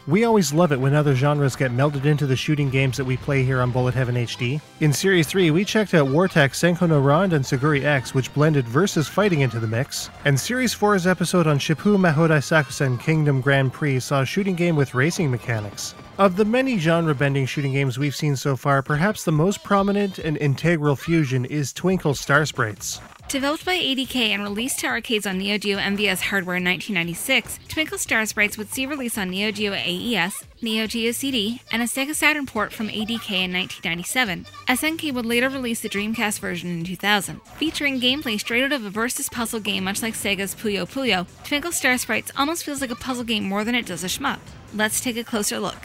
We always love it when other genres get melded into the shooting games that we play here on Bullet Heaven HD. In Series 3, we checked out Wartech Senko no Ron and Suguri X, which blended versus fighting into the mix, and Series 4's episode on Shippu Mahodai Sakusen Kingdom Grand Prix saw a shooting game with racing mechanics. Of the many genre-bending shooting games we've seen so far, perhaps the most prominent and integral fusion is Twinkle Star Sprites. Developed by ADK and released to arcades on Neo Geo MVS hardware in 1996, Twinkle Star Sprites would see release on Neo Geo AES, Neo Geo CD, and a Sega Saturn port from ADK in 1997. SNK would later release the Dreamcast version in 2000. Featuring gameplay straight out of a versus puzzle game much like Sega's Puyo Puyo, Twinkle Star Sprites almost feels like a puzzle game more than it does a shmup. Let's take a closer look.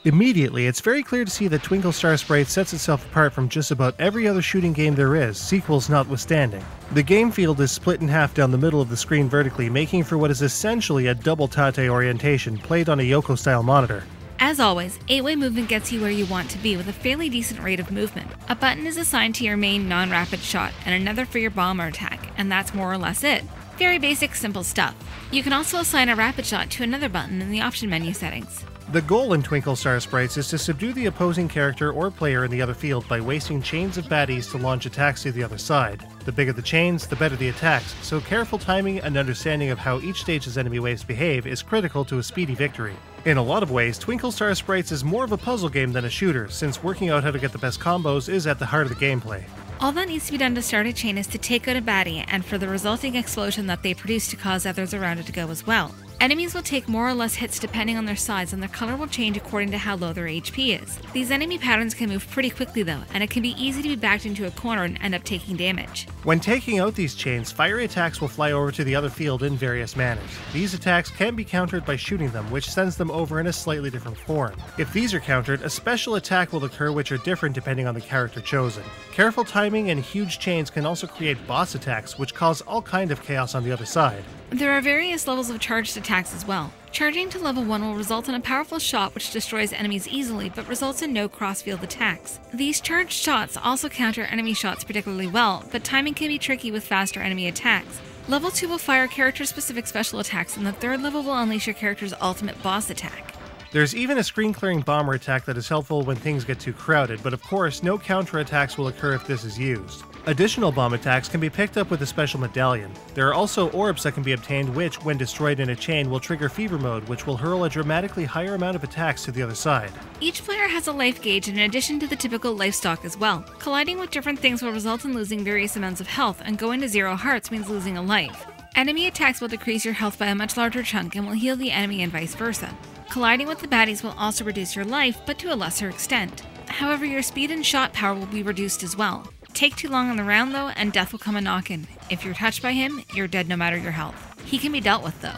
Immediately, it's very clear to see that Twinkle Star Sprites sets itself apart from just about every other shooting game there is, sequels notwithstanding. The game field is split in half down the middle of the screen vertically, making for what is essentially a double tate orientation, played on a Yoko-style monitor. As always, 8-way movement gets you where you want to be with a fairly decent rate of movement. A button is assigned to your main non-rapid shot, and another for your bomber attack, and that's more or less it. Very basic, simple stuff. You can also assign a rapid shot to another button in the option menu settings. The goal in Twinkle Star Sprites is to subdue the opposing character or player in the other field by wasting chains of baddies to launch attacks to the other side. The bigger the chains, the better the attacks, so careful timing and understanding of how each stage's enemy waves behave is critical to a speedy victory. In a lot of ways, Twinkle Star Sprites is more of a puzzle game than a shooter, since working out how to get the best combos is at the heart of the gameplay. All that needs to be done to start a chain is to take out a baddie and for the resulting explosion that they produce to cause others around it to go as well. Enemies will take more or less hits depending on their size, and their color will change according to how low their HP is. These enemy patterns can move pretty quickly though, and it can be easy to be backed into a corner and end up taking damage. When taking out these chains, fiery attacks will fly over to the other field in various manners. These attacks can be countered by shooting them, which sends them over in a slightly different form. If these are countered, a special attack will occur which are different depending on the character chosen. Careful timing and huge chains can also create boss attacks, which cause all kind of chaos on the other side. There are various levels of charged attacks as well. Charging to level 1 will result in a powerful shot which destroys enemies easily but results in no cross-field attacks. These charged shots also counter enemy shots particularly well, but timing can be tricky with faster enemy attacks. Level 2 will fire character-specific special attacks, and the 3rd level will unleash your character's ultimate boss attack. There's even a screen-clearing bomber attack that is helpful when things get too crowded, but of course, no counter-attacks will occur if this is used. Additional bomb attacks can be picked up with a special medallion. There are also orbs that can be obtained which, when destroyed in a chain, will trigger fever mode, which will hurl a dramatically higher amount of attacks to the other side. Each player has a life gauge in addition to the typical life stock as well. Colliding with different things will result in losing various amounts of health, and going to 0 hearts means losing a life. Enemy attacks will decrease your health by a much larger chunk and will heal the enemy and vice versa. Colliding with the baddies will also reduce your life, but to a lesser extent. However, your speed and shot power will be reduced as well. Take too long on the round though, and death will come a-knockin'. If you're touched by him, you're dead no matter your health. He can be dealt with though.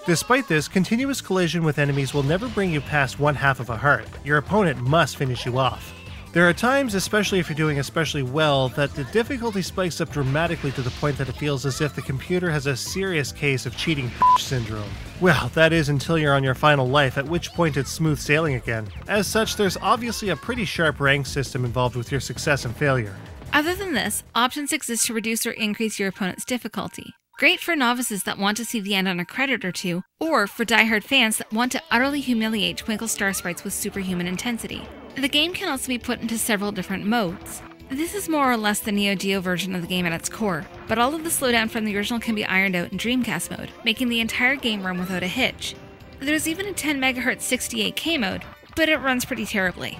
Despite this, continuous collision with enemies will never bring you past 1/2 of a heart. Your opponent must finish you off. There are times, especially if you're doing especially well, that the difficulty spikes up dramatically to the point that it feels as if the computer has a serious case of cheating syndrome. Well, that is until you're on your final life, at which point it's smooth sailing again. As such, there's obviously a pretty sharp rank system involved with your success and failure. Other than this, options exist to reduce or increase your opponent's difficulty. Great for novices that want to see the end on a credit or two, or for diehard fans that want to utterly humiliate Twinkle Star Sprites with superhuman intensity. The game can also be put into several different modes. This is more or less the Neo Geo version of the game at its core, but all of the slowdown from the original can be ironed out in Dreamcast mode, making the entire game run without a hitch. There's even a 10 MHz 68K mode, but it runs pretty terribly.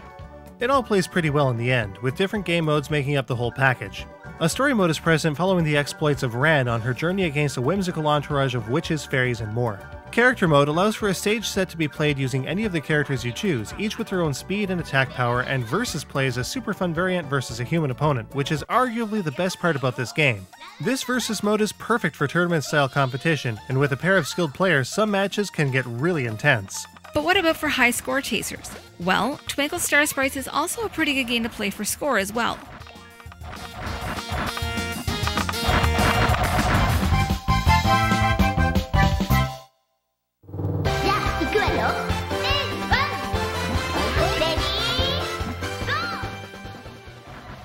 It all plays pretty well in the end, with different game modes making up the whole package. A story mode is present following the exploits of Ran on her journey against a whimsical entourage of witches, fairies, and more. Character mode allows for a stage set to be played using any of the characters you choose, each with their own speed and attack power, and versus play is a super fun variant versus a human opponent, which is arguably the best part about this game. This versus mode is perfect for tournament-style competition, and with a pair of skilled players, some matches can get really intense. But what about for high score chasers? Well, Twinkle Star Sprites is also a pretty good game to play for score as well.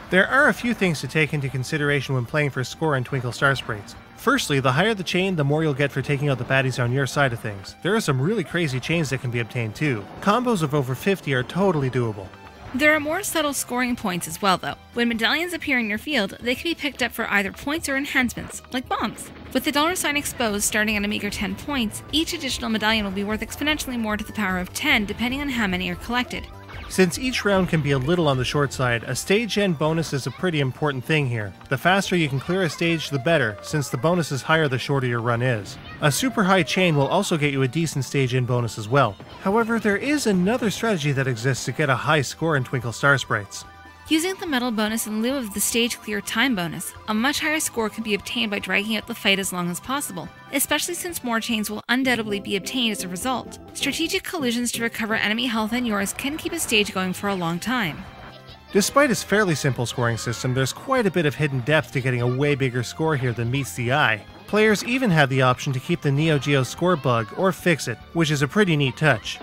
There are a few things to take into consideration when playing for score in Twinkle Star Sprites. Firstly, the higher the chain, the more you'll get for taking out the baddies on your side of things. There are some really crazy chains that can be obtained too. Combos of over 50 are totally doable. There are more subtle scoring points as well though. When medallions appear in your field, they can be picked up for either points or enhancements, like bombs. With the $sign exposed starting at a meager 10 points, each additional medallion will be worth exponentially more to the power of 10 depending on how many are collected. Since each round can be a little on the short side, a stage end bonus is a pretty important thing here. The faster you can clear a stage, the better, since the bonus is higher the shorter your run is. A super high chain will also get you a decent stage end bonus as well. However, there is another strategy that exists to get a high score in Twinkle Star Sprites. Using the medal bonus in lieu of the stage clear time bonus, a much higher score can be obtained by dragging out the fight as long as possible, especially since more chains will undoubtedly be obtained as a result. Strategic collisions to recover enemy health and yours can keep a stage going for a long time. Despite its fairly simple scoring system, there's quite a bit of hidden depth to getting a way bigger score here than meets the eye. Players even have the option to keep the Neo Geo score bug or fix it, which is a pretty neat touch.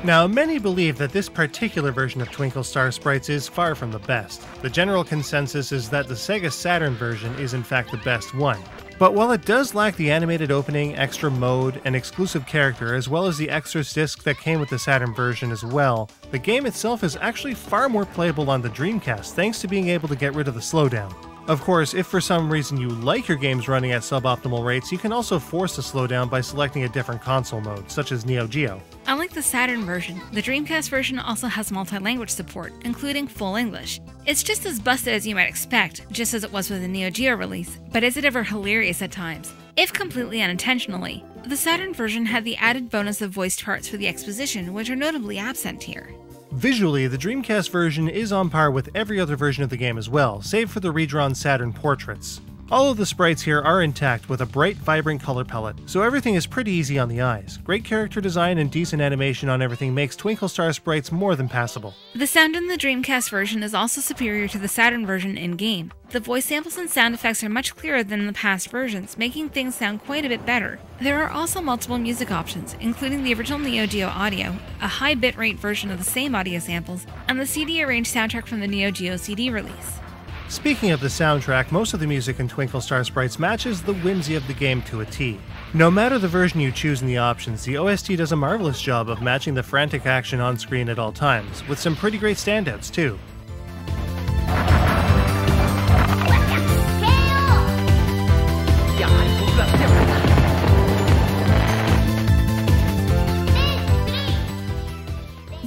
Now, many believe that this particular version of Twinkle Star Sprites is far from the best. The general consensus is that the Sega Saturn version is in fact the best one. But while it does lack the animated opening, extra mode, and exclusive character, as well as the extras disc that came with the Saturn version as well, the game itself is actually far more playable on the Dreamcast thanks to being able to get rid of the slowdown. Of course, if for some reason you like your games running at suboptimal rates, you can also force the slowdown by selecting a different console mode, such as Neo Geo. Unlike the Saturn version, the Dreamcast version also has multi-language support, including full English. It's just as busted as you might expect, just as it was with the Neo Geo release, but is it ever hilarious at times? If completely unintentionally. The Saturn version had the added bonus of voiced parts for the exposition, which are notably absent here. Visually, the Dreamcast version is on par with every other version of the game as well, save for the redrawn Saturn portraits. All of the sprites here are intact with a bright, vibrant color palette, so everything is pretty easy on the eyes. Great character design and decent animation on everything makes Twinkle Star Sprites more than passable. The sound in the Dreamcast version is also superior to the Saturn version in-game. The voice samples and sound effects are much clearer than in the past versions, making things sound quite a bit better. There are also multiple music options, including the original Neo Geo audio, a high bitrate version of the same audio samples, and the CD-arranged soundtrack from the Neo Geo CD release. Speaking of the soundtrack, most of the music in Twinkle Star Sprites matches the whimsy of the game to a T. No matter the version you choose in the options, the OST does a marvelous job of matching the frantic action on screen at all times, with some pretty great standouts too.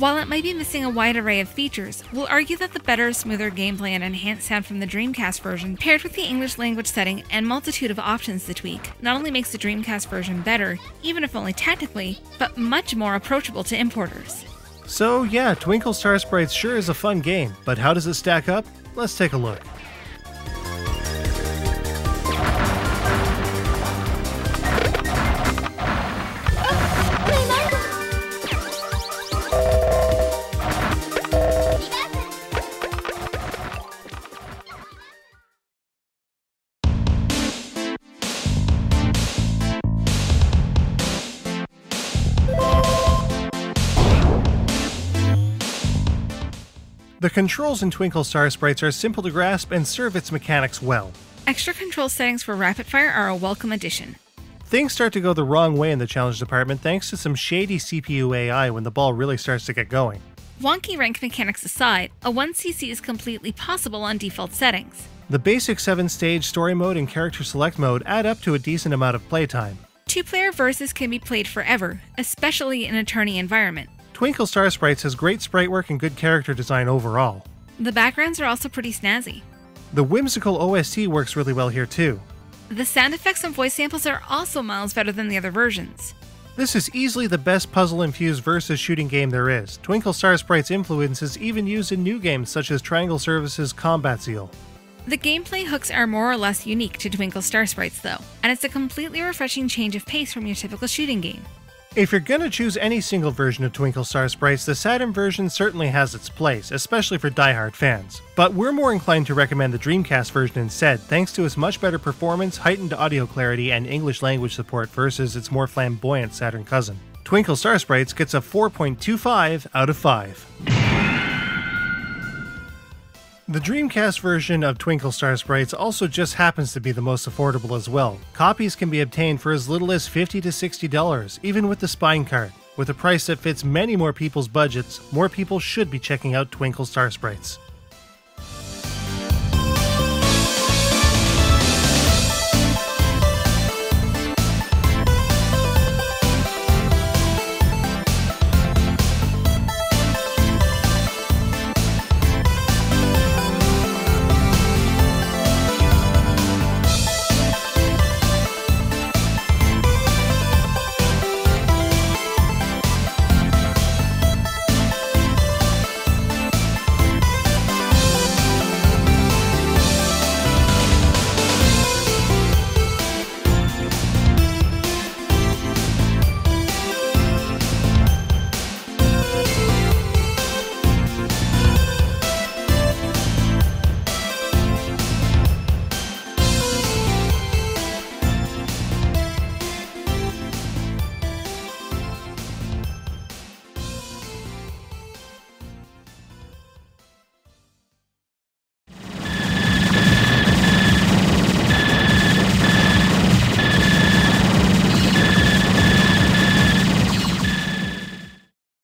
While it might be missing a wide array of features, we'll argue that the better, smoother gameplay and enhanced sound from the Dreamcast version, paired with the English language setting and multitude of options to tweak, not only makes the Dreamcast version better, even if only technically, but much more approachable to importers. So yeah, Twinkle Star Sprites sure is a fun game, but how does it stack up? Let's take a look. The controls in Twinkle Star Sprites are simple to grasp and serve its mechanics well. Extra control settings for rapid fire are a welcome addition. Things start to go the wrong way in the challenge department thanks to some shady CPU AI when the ball really starts to get going. Wonky rank mechanics aside, a 1cc is completely possible on default settings. The basic 7-stage story mode and character select mode add up to a decent amount of playtime. 2-player versus can be played forever, especially in a tourney environment. Twinkle Star Sprites has great sprite work and good character design overall. The backgrounds are also pretty snazzy. The whimsical OST works really well here too. The sound effects and voice samples are also miles better than the other versions. This is easily the best puzzle-infused versus shooting game there is. Twinkle Star Sprites influence is even used in new games such as Triangle Service's Combat Zeal. The gameplay hooks are more or less unique to Twinkle Star Sprites though, and it's a completely refreshing change of pace from your typical shooting game. If you're gonna choose any single version of Twinkle Star Sprites, the Saturn version certainly has its place, especially for die-hard fans. But we're more inclined to recommend the Dreamcast version instead, thanks to its much better performance, heightened audio clarity, and English language support versus its more flamboyant Saturn cousin. Twinkle Star Sprites gets a 4.25 out of 5. The Dreamcast version of Twinkle Star Sprites also just happens to be the most affordable as well. Copies can be obtained for as little as $50 to $60, even with the spine card. With a price that fits many more people's budgets, more people should be checking out Twinkle Star Sprites.